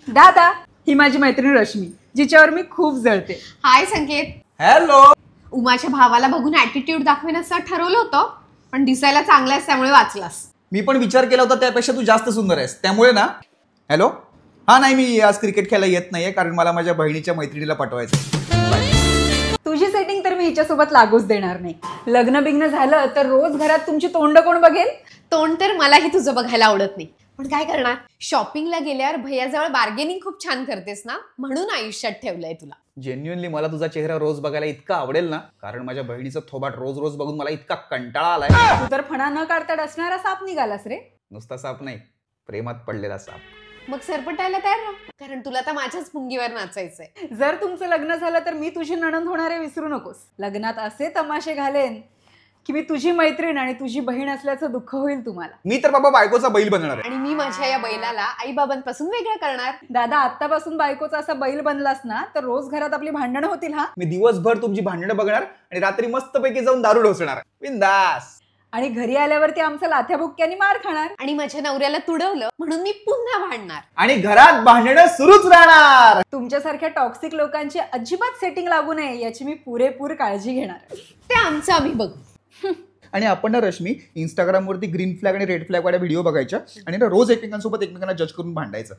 दादा, ही माझी मैत्रीण रश्मी, जिच्यावर मी खूप जळते. हाय संकेत. हॅलो. उमाच्या भावाला बघून ऍटिट्यूड दाखवण्याचं ठरवलं होतं, पण दिसायला चांगला आहेस त्यामुळे वाचलास. मी पण विचार केला होता, त्यापेक्षा तू जास्त सुंदर आहेस त्यामुळे ना. हॅलो. हा नाही, मी आज क्रिकेट खेळायला येत नाहीये कारण मला माझ्या बहिणीच्या मैत्रिणीला पाठवायचं. तुझी सेटिंग तर मी हिच्यासोबत लागूच देणार नाही. लग्न बिग्न झालं तर रोज घरात तुमची तोंड कोण बघेल? तोंड तर मलाही तुझं बघायला आवडत नाही, पण काय करणार. शॉपिंगला गेल्यावर भैयाजवळ बार्गेनिंग खूप छान करतेस ना, म्हणून आयुष्यात ठेवलंय तुला. जेन्युअनली मला तुझा चेहरा रोज बघायला इतका आवडेल ना, कारण माझ्या बहिणीचं थोबाट रोज रोज बघून मला इतका कंटाळा आलाय. तू तर फणा न काढता डसणारा साप निघालास रे. नुसता साप नाही, प्रेमात पडलेला साप. मग सरपटायला तयार ना, कारण तुला तर माझ्याच पुंगीवर नाचायचंय. जर तुमचं लग्न झालं तर मी तुझी नणंद होणारे विसरू नकोस. लग्नात असे तमाशे घालेन की मी तुझी मैत्रीण आणि तुझी बहीण असल्याचं दुःख होईल तुम्हाला. मी तर बाबा बायकोचा बैल बनणार आहे. आणि मी माझ्या या बैलाला आई बाबांपासून वेगळं करणार. दादा, आतापासून बायकोचा असा बैल बनलास ना तर रोज घरात आपली भांडणं होतील. हा, मी दिवसभर तुमची भांडणं बघणार आणि रात्री मस्तपैकी जाऊन दारू ढोसणार बिंदास. आणि घरी आल्यावरती आमचं लाथ्या बुक्क्यानी मार खाणार. आणि माझ्या नवऱ्याला तुडवलं म्हणून मी पुन्हा भांडणार. आणि घरात भांडणं सुरूच राहणार. तुमच्यासारख्या टॉक्सिक लोकांची अजिबात सेटिंग लागू नये याची मी पुरेपूर काळजी घेणार. ते आमचं आम्ही बघू. आणि आपण ना रश्मी, इंस्टाग्रामवरती ग्रीन फ्लॅग आणि रेड फ्लॅग वाल्या व्हिडिओ बघायच्या आणि ना रोज एकमेकांसोबत एकमेकांना जज करून भांडायचं.